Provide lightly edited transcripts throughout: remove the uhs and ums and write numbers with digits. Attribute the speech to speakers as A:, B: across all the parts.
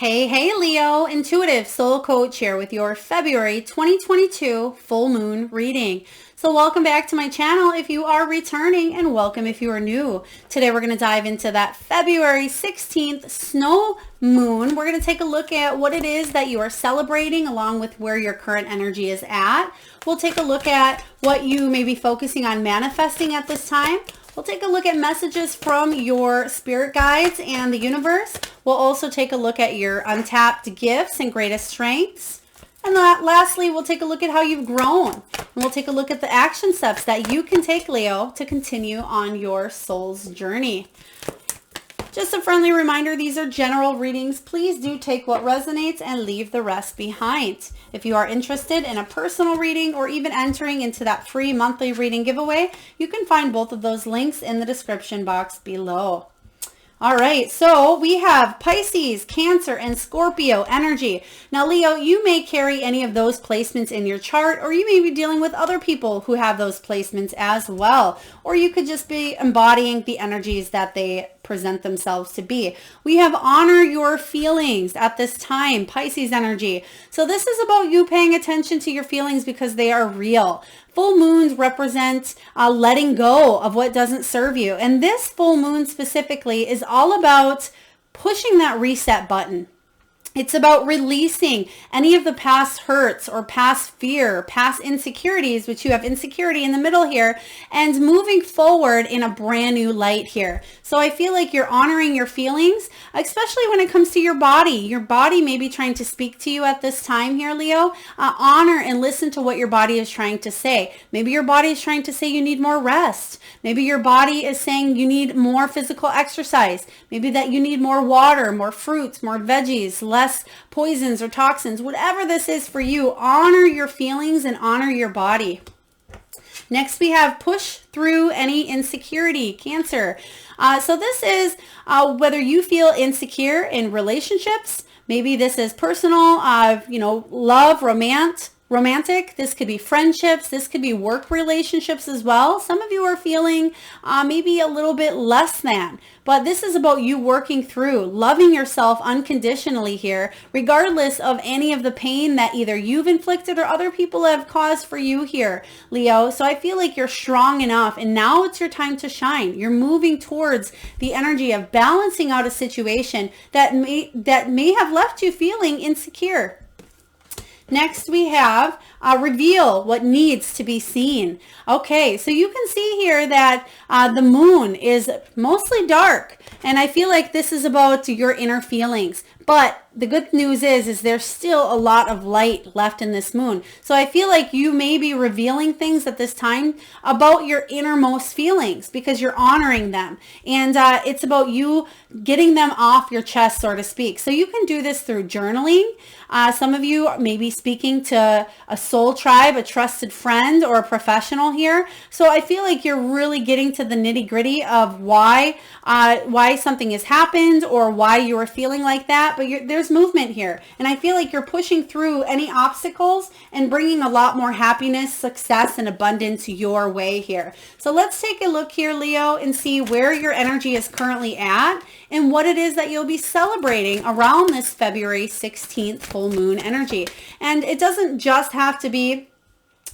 A: Hey Leo, intuitive soul coach here with your February 2022 full moon reading. So welcome back to my channel if you are returning, and welcome if you are new. Today we're going to dive into that February 16th snow moon. We're going to take a look at what it is that you are celebrating along with where your current energy is at. We'll take a look at what you may be focusing on manifesting at this time. We'll take a look at messages from your spirit guides and the universe. We'll also take a look at your untapped gifts and greatest strengths. And lastly, we'll take a look at how you've grown. And we'll take a look at the action steps that you can take, Leo, to continue on your soul's journey. Just a friendly reminder, these are general readings. Please do take what resonates and leave the rest behind. If you are interested in a personal reading or even entering into that free monthly reading giveaway, you can find both of those links in the description box below. All right, so we have Pisces, Cancer, and Scorpio energy. Now, Leo, you may carry any of those placements in your chart, or you may be dealing with other people who have those placements as well. Or you could just be embodying the energies that they present themselves to be. We have honor your feelings at this time, Pisces energy. So this is about you paying attention to your feelings because they are real. Full moons represent letting go of what doesn't serve you. And this full moon specifically is all about pushing that reset button. It's about releasing any of the past hurts or past fear, past insecurities, which you have insecurity in the middle here, and moving forward in a brand new light here. So I feel like you're honoring your feelings, especially when it comes to your body. Your body may be trying to speak to you at this time here, Leo. Honor and listen to what your body is trying to say. Maybe your body is trying to say you need more rest. Maybe your body is saying you need more physical exercise. Maybe that you need more water, more fruits, more veggies, less poisons or toxins. Whatever this is for you, honor your feelings and honor your body. Next, we have push through any insecurity, Cancer. So this is whether you feel insecure in relationships. Maybe this is personal, love, romantic. This could be friendships. This could be work relationships as well. Some of you are feeling maybe a little bit less than, but this is about you working through loving yourself unconditionally here, regardless of any of the pain that either you've inflicted or other people have caused for you here, Leo. So I feel like you're strong enough, and now it's your time to shine. You're moving towards the energy of balancing out a situation that may have left you feeling insecure. Next, we have reveal what needs to be seen. Okay, so you can see here that the moon is mostly dark, and I feel like this is about your inner feelings. But the good news is there's still a lot of light left in this moon. So I feel like you may be revealing things at this time about your innermost feelings because you're honoring them. And it's about you getting them off your chest, so to speak. So you can do this through journaling. Some of you may be speaking to a soul tribe, a trusted friend, or a professional here. So I feel like you're really getting to the nitty gritty of why something has happened or why you are feeling like that. But there's movement here. And I feel like you're pushing through any obstacles and bringing a lot more happiness, success, and abundance your way here. So let's take a look here, Leo, and see where your energy is currently at and what it is that you'll be celebrating around this February 16th full moon energy. And it doesn't just have to be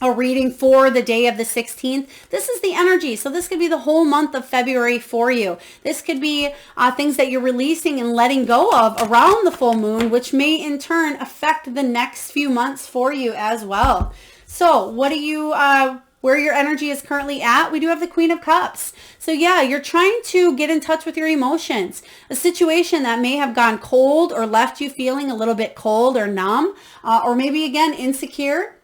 A: a reading for the day of the 16th. This is the energy. So this could be the whole month of February for you. This could be things that you're releasing and letting go of around the full moon, which may in turn affect the next few months for you as well. So what do you, where your energy is currently at? We do have the Queen of Cups. So yeah, you're trying to get in touch with your emotions. A situation that may have gone cold or left you feeling a little bit cold or numb, or maybe again, insecure.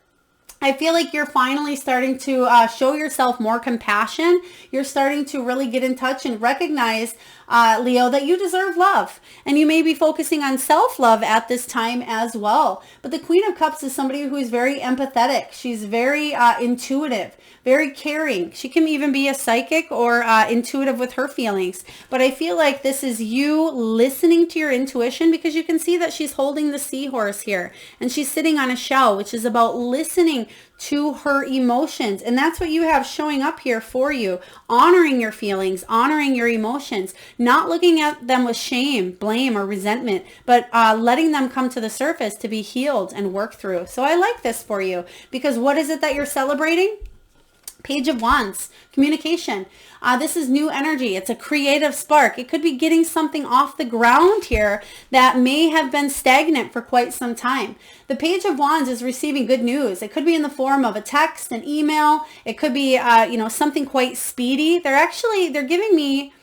A: I feel like you're finally starting to show yourself more compassion. You're starting to really get in touch and recognize, Leo, that you deserve love. And you may be focusing on self-love at this time as well. But the Queen of Cups is somebody who is very empathetic. She's very intuitive, very caring. She can even be a psychic or intuitive with her feelings. But I feel like this is you listening to your intuition, because you can see that she's holding the seahorse here. And she's sitting on a shell, which is about listening to her emotions. And that's what you have showing up here for you, honoring your feelings, honoring your emotions, not looking at them with shame, blame, or resentment, but letting them come to the surface to be healed and worked through. So I like this for you, because what is it that you're celebrating? Page of Wands, communication. This is new energy. It's a creative spark. It could be getting something off the ground here that may have been stagnant for quite some time. The Page of Wands is receiving good news. It could be in the form of a text, an email. It could be, something quite speedy. They're giving me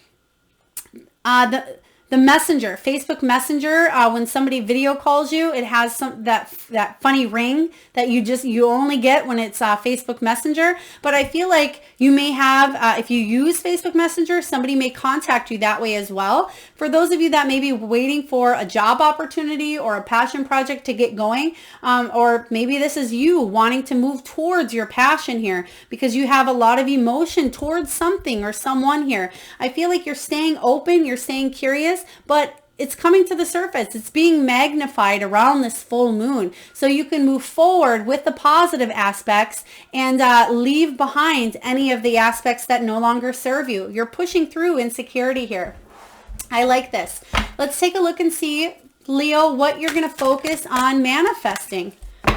A: the messenger, Facebook Messenger. When somebody video calls you, it has that funny ring that you only get when it's Facebook Messenger. But I feel like you may have, if you use Facebook Messenger, somebody may contact you that way as well. For those of you that may be waiting for a job opportunity or a passion project to get going, or maybe this is you wanting to move towards your passion here because you have a lot of emotion towards something or someone here. I feel like you're staying open, you're staying curious, but it's coming to the surface. It's being magnified around this full moon. So you can move forward with the positive aspects and leave behind any of the aspects that no longer serve you. You're pushing through insecurity here. I like this. Let's take a look and see, Leo, what you're going to focus on manifesting.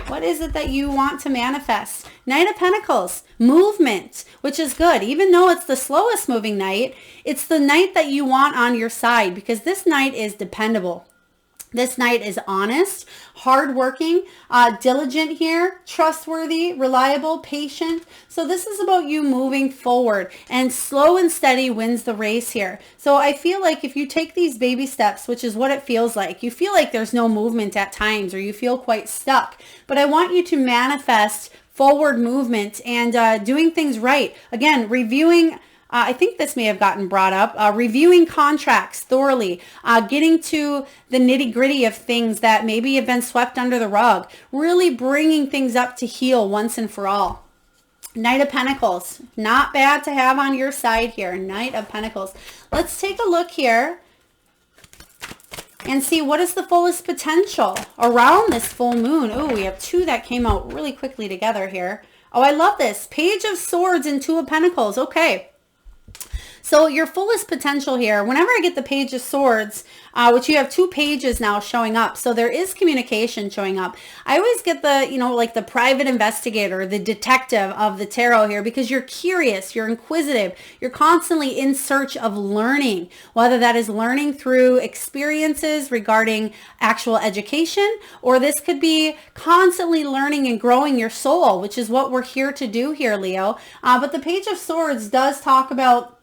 A: What is it that you want to manifest? Knight of Pentacles, movement, which is good. Even though it's the slowest moving knight, it's the knight that you want on your side, because this knight is dependable. This knight is honest, hardworking, diligent here, trustworthy, reliable, patient. So this is about you moving forward, and slow and steady wins the race here. So I feel like if you take these baby steps, which is what it feels like, you feel like there's no movement at times, or you feel quite stuck. But I want you to manifest forward movement and doing things right. Again, reviewing, I think this may have gotten brought up, reviewing contracts thoroughly, getting to the nitty gritty of things that maybe have been swept under the rug, really bringing things up to heal once and for all. Knight of Pentacles, not bad to have on your side here. Knight of Pentacles. Let's take a look here and see what is the fullest potential around this full moon. Oh, we have two that came out really quickly together here. Oh, I love this. Page of Swords and Two of Pentacles. Okay. So your fullest potential here, whenever I get the Page of Swords, which you have two pages now showing up, so there is communication showing up. I always get the, like the private investigator, the detective of the tarot here, because you're curious, you're inquisitive, you're constantly in search of learning, whether that is learning through experiences regarding actual education, or this could be constantly learning and growing your soul, which is what we're here to do here, Leo. But the Page of Swords does talk about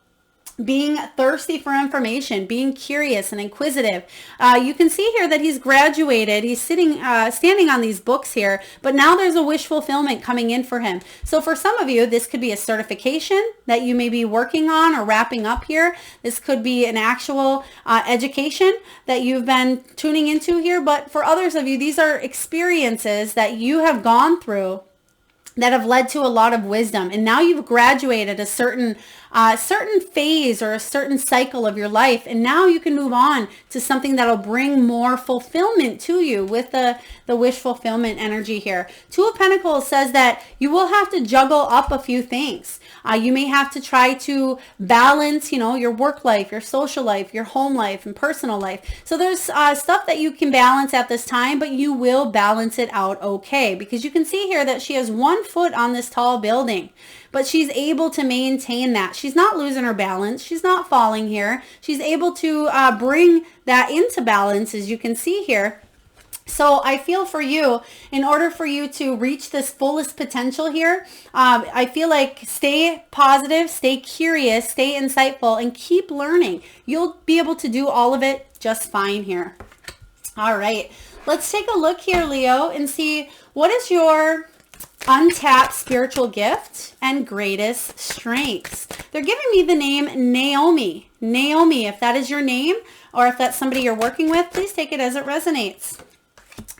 A: being thirsty for information, being curious and inquisitive. You can see here that he's graduated. He's standing on these books here, but now there's a wish fulfillment coming in for him. So for some of you, this could be a certification that you may be working on or wrapping up here. This could be an actual education that you've been tuning into here. But for others of you, these are experiences that you have gone through that have led to a lot of wisdom. And now you've graduated a certain phase or a certain cycle of your life. And now you can move on to something that'll bring more fulfillment to you with the wish fulfillment energy here. Two of Pentacles says that you will have to juggle up a few things. You may have to try to balance, your work life, your social life, your home life, and personal life. So there's stuff that you can balance at this time, but you will balance it out okay, because you can see here that she has 1 foot on this tall building, but she's able to maintain that. She's not losing her balance. She's not falling here. She's able to bring that into balance, as you can see here. So I feel for you, in order for you to reach this fullest potential here, I feel like stay positive, stay curious, stay insightful, and keep learning. You'll be able to do all of it just fine here. All right, let's take a look here, Leo, and see what is your untapped spiritual gift and greatest strengths. They're giving me the name Naomi. Naomi, if that is your name, or if that's somebody you're working with, please take it as it resonates.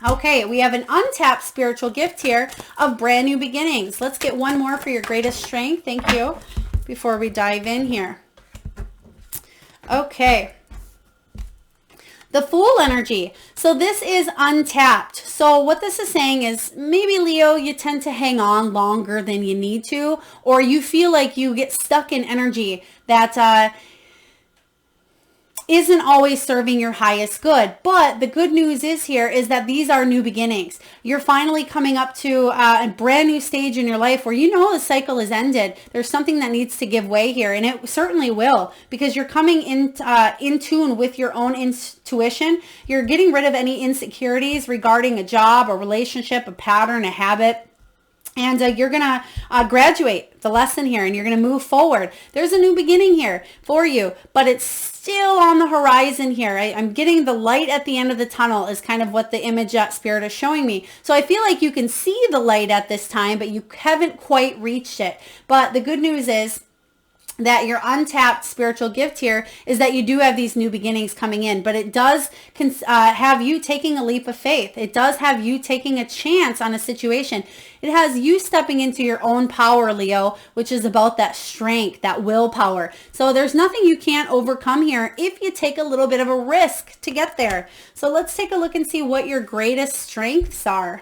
A: Okay, we have an untapped spiritual gift here of brand new beginnings. Let's get one more for your greatest strength. Thank you. Before we dive in here. Okay. The Fool energy. So this is untapped. So what this is saying is maybe, Leo, you tend to hang on longer than you need to, or you feel like you get stuck in energy that isn't always serving your highest good. But the good news is here is that these are new beginnings. You're finally coming up to a brand new stage in your life where you know the cycle is ended. There's something that needs to give way here, and it certainly will, because you're coming in tune with your own intuition. You're getting rid of any insecurities regarding a job, a relationship, a pattern, a habit. And you're going to graduate the lesson here, and you're going to move forward. There's a new beginning here for you, but it's still on the horizon here. I'm getting the light at the end of the tunnel is kind of what the image that Spirit is showing me. So I feel like you can see the light at this time, but you haven't quite reached it. But the good news is that your untapped spiritual gift here is that you do have these new beginnings coming in, but it does have you taking a leap of faith. It does have you taking a chance on a situation. It has you stepping into your own power, Leo, which is about that strength, that willpower. So there's nothing you can't overcome here if you take a little bit of a risk to get there. So let's take a look and see what your greatest strengths are.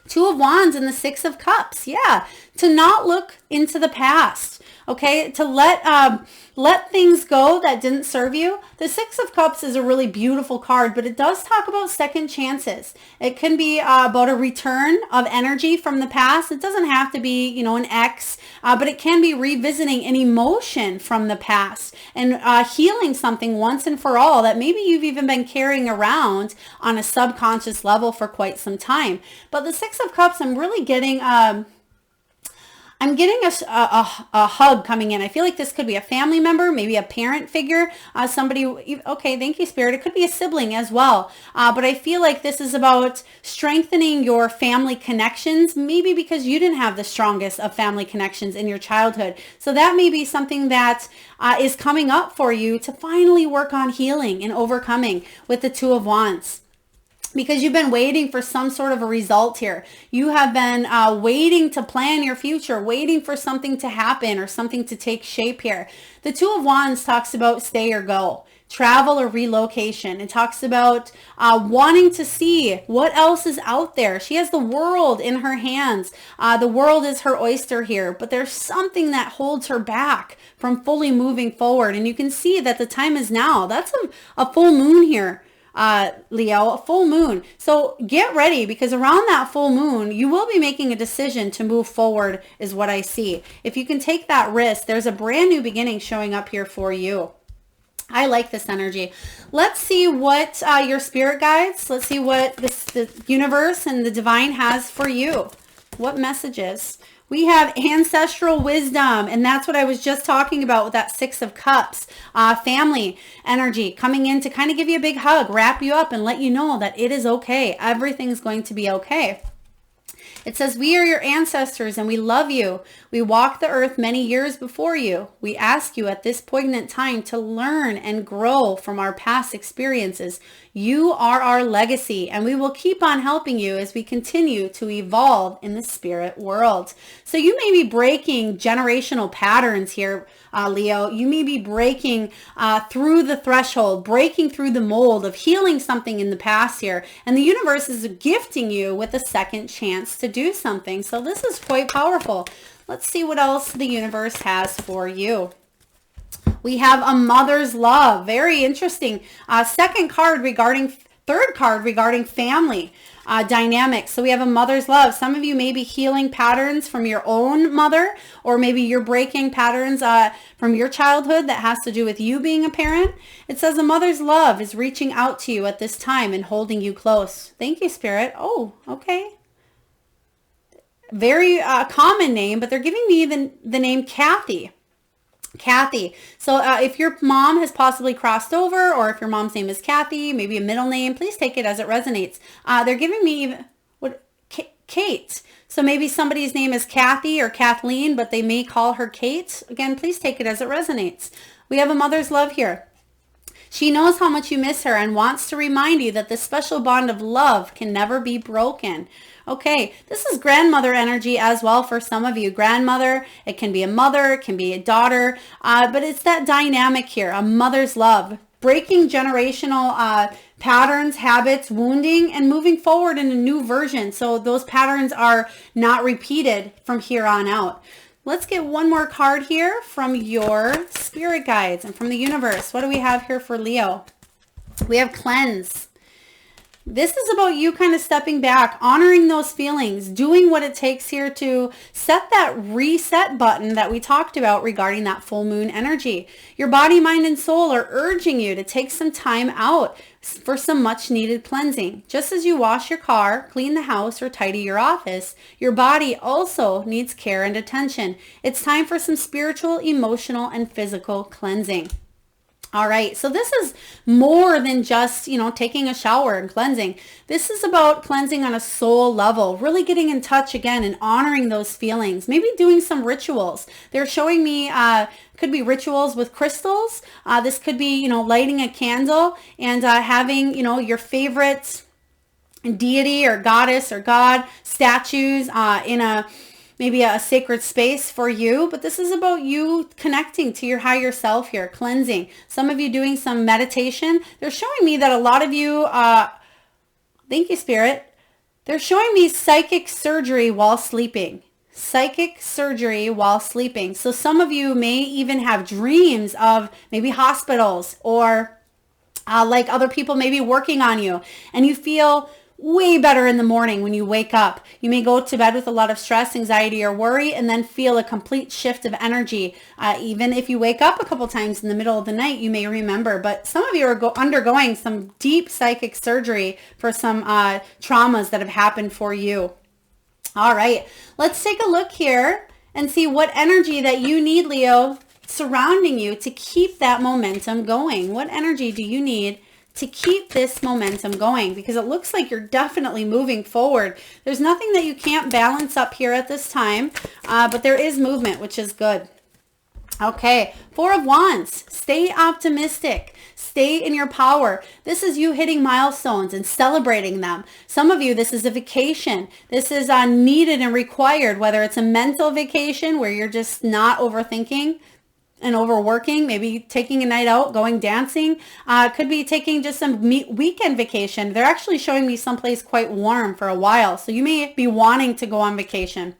A: Two of Wands and the Six of Cups. Yeah, to not look into the past. Okay, to let things go that didn't serve you. The Six of Cups is a really beautiful card, but it does talk about second chances. It can be about a return of energy from the past. It doesn't have to be, you know, an ex, but it can be revisiting an emotion from the past and healing something once and for all that maybe you've even been carrying around on a subconscious level for quite some time. But the Six of Cups, I'm really getting... I'm getting a hug coming in. I feel like this could be a family member, maybe a parent figure, somebody, okay, thank you, Spirit. It could be a sibling as well. But I feel like this is about strengthening your family connections, maybe because you didn't have the strongest of family connections in your childhood. So that may be something that is coming up for you to finally work on healing and overcoming with the Two of Wands. Because you've been waiting for some sort of a result here. You have been waiting to plan your future, waiting for something to happen or something to take shape here. The Two of Wands talks about stay or go, travel or relocation. It talks about wanting to see what else is out there. She has the world in her hands. The world is her oyster here, but there's something that holds her back from fully moving forward. And you can see that the time is now. That's a full moon here. Leo, a full moon. So get ready, because around that full moon, you will be making a decision to move forward is what I see. If you can take that risk, there's a brand new beginning showing up here for you. I like this energy. Let's see what your spirit guides, let's see what the universe and the divine has for you. What messages? We have ancestral wisdom, and that's what I was just talking about with that Six of Cups. Family energy coming in to kind of give you a big hug, wrap you up, and let you know that it is okay. Everything's going to be okay. It says, we are your ancestors and we love you. We walked the earth many years before you. We ask you at this poignant time to learn and grow from our past experiences. You are our legacy, and we will keep on helping you as we continue to evolve in the spirit world. So you may be breaking generational patterns here, Leo. You may be breaking through the threshold, breaking through the mold of healing something in the past here. And the universe is gifting you with a second chance to do something. So this is quite powerful. Let's see what else the universe has for you. We have a mother's love. Very interesting. Third card regarding family dynamics. So we have a mother's love. Some of you may be healing patterns from your own mother, or maybe you're breaking patterns from your childhood that has to do with you being a parent. It says a mother's love is reaching out to you at this time and holding you close. Thank you, Spirit. Oh, okay. Very common name, but they're giving me the name Kathy. Kathy. So if your mom has possibly crossed over, or if your mom's name is Kathy, maybe a middle name, please take it as it resonates. They're giving me Kate. So maybe somebody's name is Kathy or Kathleen, but they may call her Kate. Again, please take it as it resonates. We have a mother's love here. She knows how much you miss her and wants to remind you that this special bond of love can never be broken. Okay, this is grandmother energy as well for some of you. Grandmother, it can be a mother, it can be a daughter, but it's that dynamic here, a mother's love. Breaking generational patterns, habits, wounding, and moving forward in a new version. So those patterns are not repeated from here on out. Let's get one more card here from your spirit guides and from the universe. What do we have here for Leo? We have cleanse. This is about you kind of stepping back, honoring those feelings, doing what it takes here to set that reset button that we talked about regarding that full moon energy. Your body, mind, and soul are urging you to take some time out for some much needed cleansing. Just as you wash your car, clean the house, or tidy your office, your body also needs care and attention. It's time for some spiritual, emotional, and physical cleansing. All right, so this is more than just, taking a shower and cleansing. This is about cleansing on a soul level, really getting in touch again and honoring those feelings, maybe doing some rituals. They're showing me, could be rituals with crystals. This could be, lighting a candle and having, your favorite deity or goddess or god statues in maybe a sacred space for you, but this is about you connecting to your higher self here, cleansing. Some of you doing some meditation. They're showing me that a lot of you, thank you, Spirit. They're showing me psychic surgery while sleeping. Psychic surgery while sleeping. So some of you may even have dreams of maybe hospitals or like other people maybe working on you, and you feel way better in the morning when you wake up. You may go to bed with a lot of stress, anxiety, or worry, and then feel a complete shift of energy. Even if you wake up a couple times in the middle of the night, you may remember. But some of you are undergoing some deep psychic surgery for some traumas that have happened for you. All right, let's take a look here and see what energy that you need, Leo, surrounding you to keep that momentum going. What energy do you need to keep this momentum going? Because it looks like you're definitely moving forward. There's nothing that you can't balance up here at this time, but there is movement, which is good. Okay, Four of Wands. Stay optimistic. Stay in your power. This is you hitting milestones and celebrating them. Some of you, this is a vacation. This is needed and required, whether it's a mental vacation where you're just not overthinking and overworking, maybe taking a night out, going dancing, could be taking just some weekend vacation. They're actually showing me someplace quite warm for a while, so you may be wanting to go on vacation.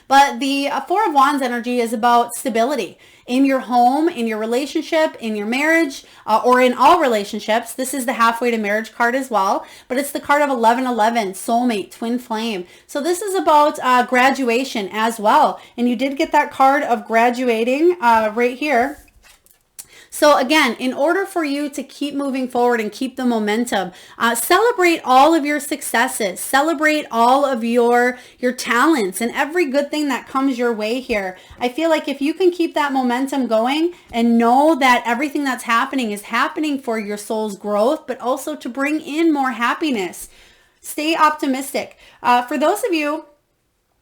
A: But the Four of Wands energy is about stability in your home, in your relationship, in your marriage, or in all relationships. This is the halfway to marriage card as well, but it's the card of 1111, soulmate, twin flame. So this is about graduation as well. And you did get that card of graduating right here. So again, in order for you to keep moving forward and keep the momentum, celebrate all of your successes, celebrate all of your talents and every good thing that comes your way here. I feel like if you can keep that momentum going and know that everything that's happening is happening for your soul's growth, but also to bring in more happiness, stay optimistic. For those of you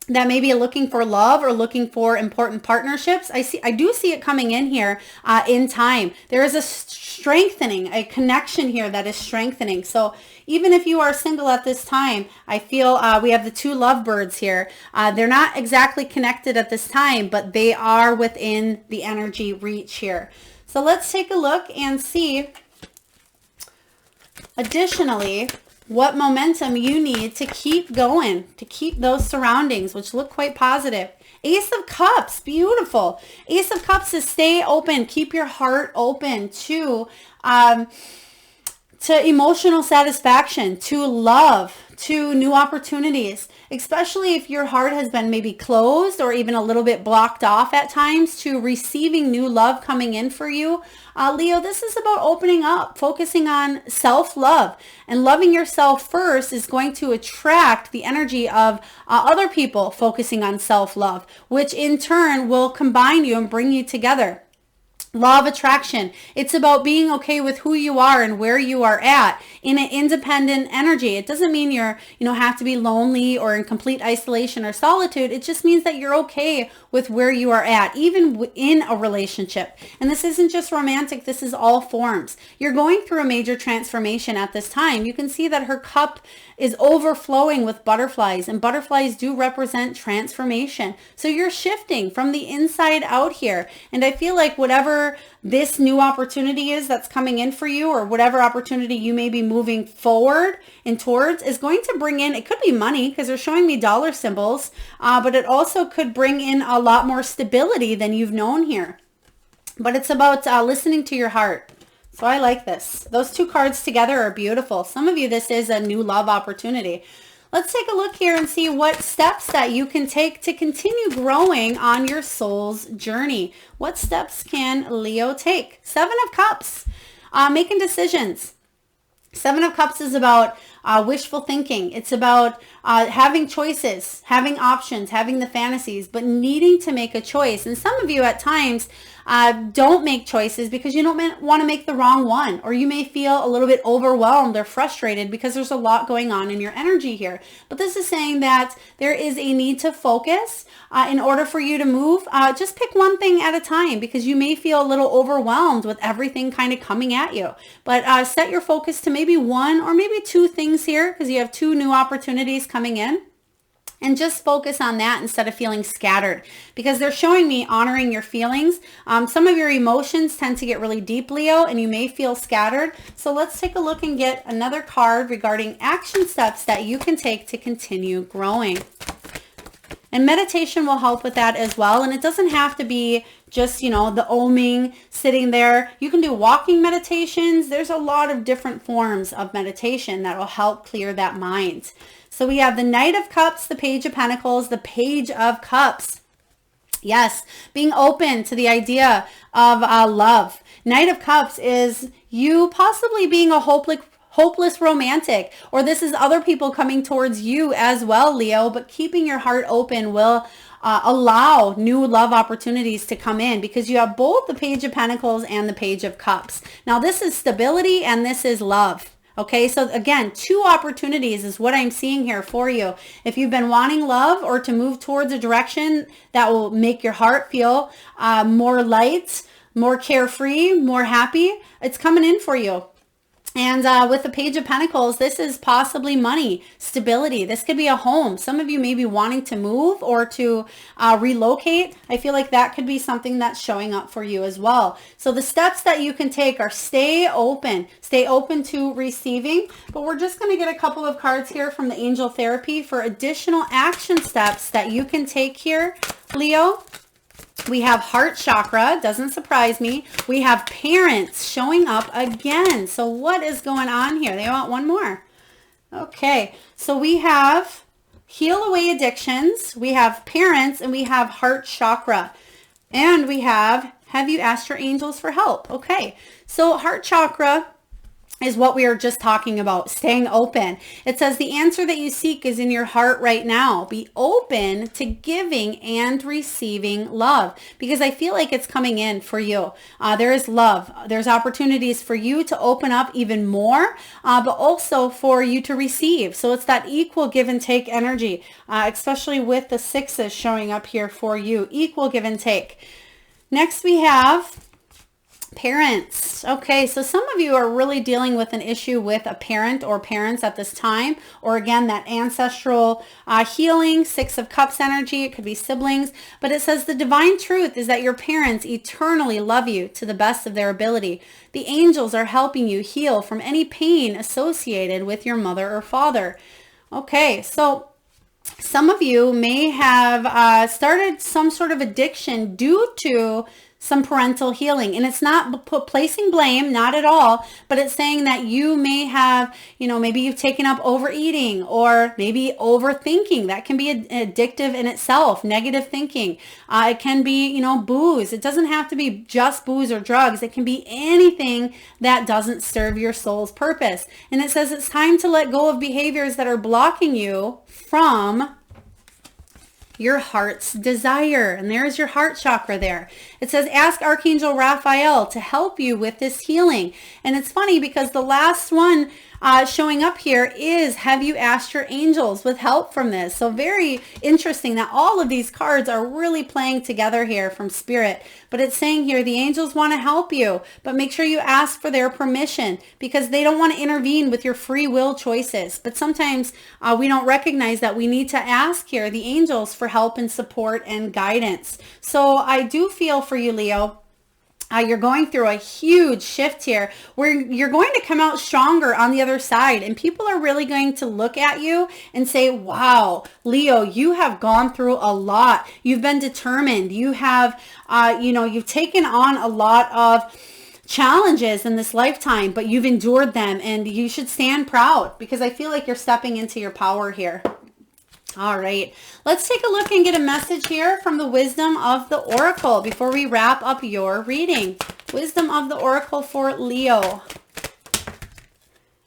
A: that maybe are looking for love or looking for important partnerships, I do see it coming in here in time. There is a strengthening, a connection here that is strengthening. So even if you are single at this time, I feel we have the two lovebirds here. They're not exactly connected at this time, but they are within the energy reach here. So let's take a look and see additionally what momentum you need to keep going, to keep those surroundings, which look quite positive. Ace of Cups, beautiful. Ace of Cups is stay open, keep your heart open to emotional satisfaction, to love, to new opportunities, especially if your heart has been maybe closed or even a little bit blocked off at times to receiving new love coming in for you. Leo, this is about opening up, focusing on self-love, and loving yourself first is going to attract the energy of other people focusing on self-love, which in turn will combine you and bring you together. Law of attraction. It's about being okay with who you are and where you are at in an independent energy. It doesn't mean you're, have to be lonely or in complete isolation or solitude. It just means that you're okay with where you are at, even in a relationship. And this isn't just romantic. This is all forms. You're going through a major transformation at this time. You can see that her cup is overflowing with butterflies, and butterflies do represent transformation. So you're shifting from the inside out here. And I feel like whatever whatever this new opportunity is that's coming in for you, or whatever opportunity you may be moving forward and towards, is going to bring in, it could be money because they're showing me dollar symbols, but it also could bring in a lot more stability than you've known here. But it's about listening to your heart. So I like this. Those two cards together are beautiful. Some of you, this is a new love opportunity. Let's take a look here and see what steps that you can take to continue growing on your soul's journey. What steps can Leo take? Seven of Cups, making decisions. Seven of Cups is about wishful thinking. It's about having choices, having options, having the fantasies, but needing to make a choice. And some of you at times don't make choices because you don't want to make the wrong one, or you may feel a little bit overwhelmed or frustrated because there's a lot going on in your energy here. But this is saying that there is a need to focus in order for you to move. Just pick one thing at a time, because you may feel a little overwhelmed with everything kind of coming at you. But set your focus to maybe one or maybe two things here, because you have two new opportunities coming in. And just focus on that instead of feeling scattered, because they're showing me honoring your feelings. Some of your emotions tend to get really deep, Leo, and you may feel scattered. So let's take a look and get another card regarding action steps that you can take to continue growing. And meditation will help with that as well. And it doesn't have to be just, the oming, sitting there. You can do walking meditations. There's a lot of different forms of meditation that will help clear that mind. So we have the Knight of Cups, the Page of Pentacles, the Page of Cups. Yes, being open to the idea of love. Knight of Cups is you possibly being a hopeless romantic, or this is other people coming towards you as well, Leo, but keeping your heart open will allow new love opportunities to come in, because you have both the Page of Pentacles and the Page of Cups. Now this is stability and this is love. Okay, so again, two opportunities is what I'm seeing here for you. If you've been wanting love or to move towards a direction that will make your heart feel more light, more carefree, more happy, it's coming in for you. And with the Page of Pentacles, this is possibly money, stability. This could be a home. Some of you may be wanting to move or to relocate. I feel like that could be something that's showing up for you as well. So the steps that you can take are stay open to receiving. But we're just going to get a couple of cards here from the Angel Therapy for additional action steps that you can take here, Leo. We have heart chakra, doesn't surprise me. We have parents showing up again. So what is going on here? They want one more. Okay, so we have heal away addictions, we have parents, and we have heart chakra. And we have you asked your angels for help? Okay, so heart chakra is what we are just talking about, staying open. It says the answer that you seek is in your heart right now. Be open to giving and receiving love, because I feel like it's coming in for you. There is love. There's opportunities for you to open up even more, but also for you to receive. So it's that equal give and take energy, especially with the sixes showing up here for you. Equal give and take. Next we have parents. Okay, so some of you are really dealing with an issue with a parent or parents at this time, or again, that ancestral healing, Six of Cups energy. It could be siblings, but it says the divine truth is that your parents eternally love you to the best of their ability. The angels are helping you heal from any pain associated with your mother or father. Okay, so some of you may have started some sort of addiction due to some parental healing. And it's not placing blame, not at all, but it's saying that you may have, maybe you've taken up overeating or maybe overthinking. That can be addictive in itself, negative thinking. It can be, booze. It doesn't have to be just booze or drugs. It can be anything that doesn't serve your soul's purpose. And it says it's time to let go of behaviors that are blocking you from your heart's desire. And there's your heart chakra there. It says, ask Archangel Raphael to help you with this healing. And it's funny because the last one showing up here is, have you asked your angels with help from this? So very interesting that all of these cards are really playing together here from Spirit. But it's saying here, the angels want to help you, but make sure you ask for their permission, because they don't want to intervene with your free will choices. But sometimes we don't recognize that we need to ask here the angels for help and support and guidance. So I do feel for you, Leo, You're going through a huge shift here where you're going to come out stronger on the other side, and people are really going to look at you and say, wow, Leo, you have gone through a lot. You've been determined. You have, you've taken on a lot of challenges in this lifetime, but you've endured them, and you should stand proud because I feel like you're stepping into your power here. All right, let's take a look and get a message here from the wisdom of the oracle before we wrap up your reading. Wisdom of the oracle for Leo.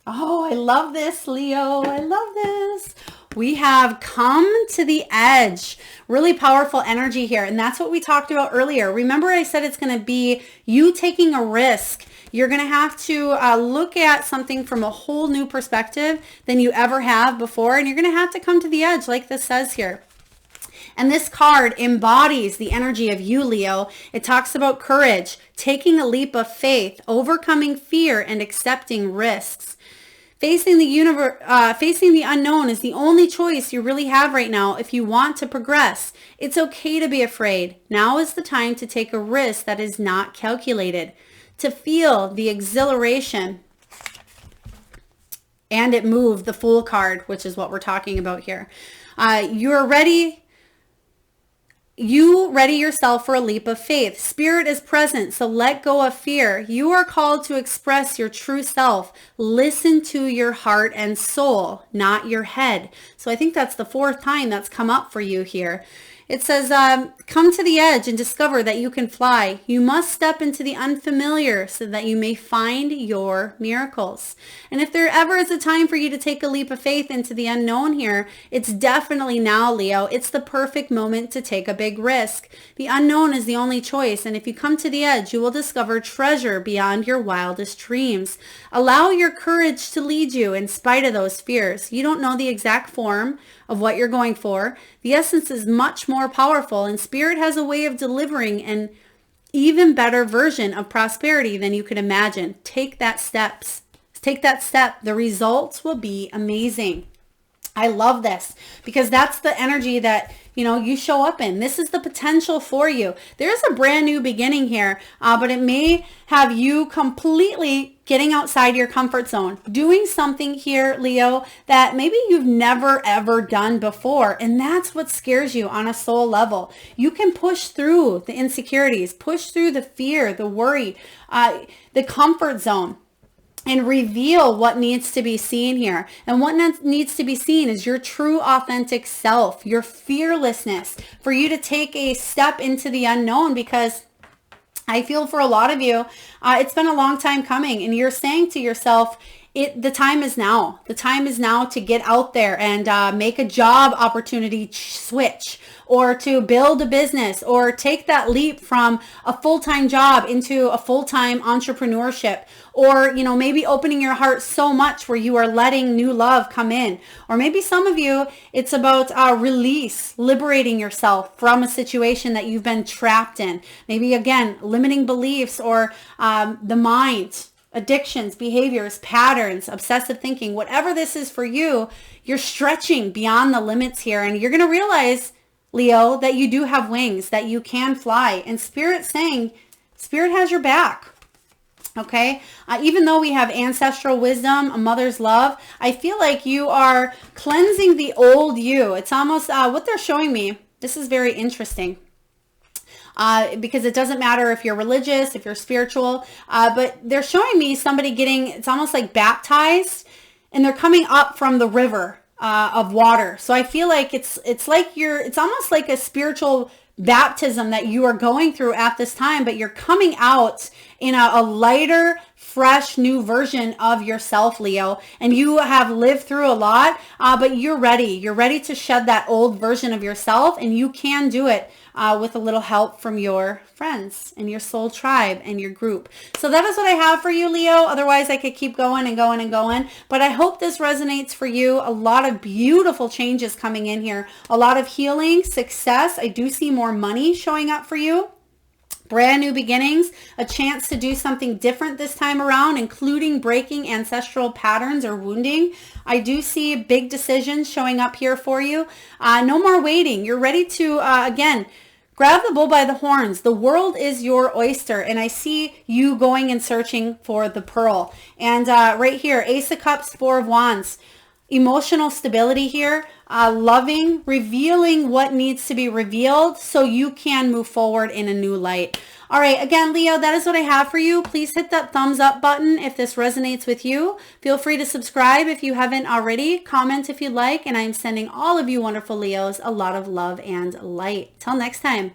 A: Oh, I love this, Leo. I love this. We have come to the edge. Really powerful energy here. And that's what we talked about earlier. Remember I said it's going to be you taking a risk. You're going to have to look at something from a whole new perspective than you ever have before. And you're going to have to come to the edge like this says here. And this card embodies the energy of you, Leo. It talks about courage, taking a leap of faith, overcoming fear, and accepting risks. Facing the unknown is the only choice you really have right now if you want to progress. It's okay to be afraid. Now is the time to take a risk that is not calculated, to feel the exhilaration. And it moved the Fool card, which is what we're talking about here. You ready yourself for a leap of faith. Spirit is present, so let go of fear. You are called to express your true self. Listen to your heart and soul, not your head. So I think that's the fourth time that's come up for you here. It says, come to the edge and discover that you can fly. You must step into the unfamiliar so that you may find your miracles. And if there ever is a time for you to take a leap of faith into the unknown here, it's definitely now, Leo. It's the perfect moment to take a big risk. The unknown is the only choice. And if you come to the edge, you will discover treasure beyond your wildest dreams. Allow your courage to lead you in spite of those fears. You don't know the exact form of what you're going for. The essence is much more powerful, and Spirit has a way of delivering an even better version of prosperity than you could imagine. Take that step. The results will be amazing. I love this because that's the energy that you show up in. This is the potential for you. There's a brand new beginning here, but it may have you completely getting outside your comfort zone, doing something here, Leo, that maybe you've never ever done before. And that's what scares you on a soul level. You can push through the insecurities, push through the fear, the worry, the comfort zone, and reveal what needs to be seen here. And what needs to be seen is your true authentic self, your fearlessness, for you to take a step into the unknown, because I feel for a lot of you, it's been a long time coming, and you're saying to yourself, the time is now. The time is now to get out there and make a job opportunity switch, or to build a business, or take that leap from a full-time job into a full-time entrepreneurship, or, maybe opening your heart so much where you are letting new love come in. Or maybe some of you, it's about release, liberating yourself from a situation that you've been trapped in. Maybe, again, limiting beliefs or the mind, addictions, behaviors, patterns, obsessive thinking, whatever this is for you, you're stretching beyond the limits here. And you're going to realize, Leo, that you do have wings, that you can fly. And Spirit has your back. Okay. Even though we have ancestral wisdom, a mother's love, I feel like you are cleansing the old you. It's almost what they're showing me. This is very interesting. Because it doesn't matter if you're religious, if you're spiritual, but they're showing me somebody it's almost like baptized, and they're coming up from the river of water. So I feel like it's almost like a spiritual baptism that you are going through at this time, but you're coming out in a lighter, fresh, new version of yourself, Leo. And you have lived through a lot, but you're ready. You're ready to shed that old version of yourself, and you can do it with a little help from your friends and your soul tribe and your group. So that is what I have for you, Leo. Otherwise, I could keep going and going and going. But I hope this resonates for you. A lot of beautiful changes coming in here. A lot of healing, success. I do see more money showing up for you. Brand new beginnings, a chance to do something different this time around, including breaking ancestral patterns or wounding. I do see big decisions showing up here for you. No more waiting. You're ready to, again, Grab the bull by the horns. The world is your oyster, and I see you going and searching for the pearl. And right here, Ace of Cups, Four of Wands. Emotional stability here, loving, revealing what needs to be revealed so you can move forward in a new light. All right, again, Leo, that is what I have for you. Please hit that thumbs up button if this resonates with you. Feel free to subscribe if you haven't already. Comment if you'd like, and I'm sending all of you wonderful Leos a lot of love and light. Till next time.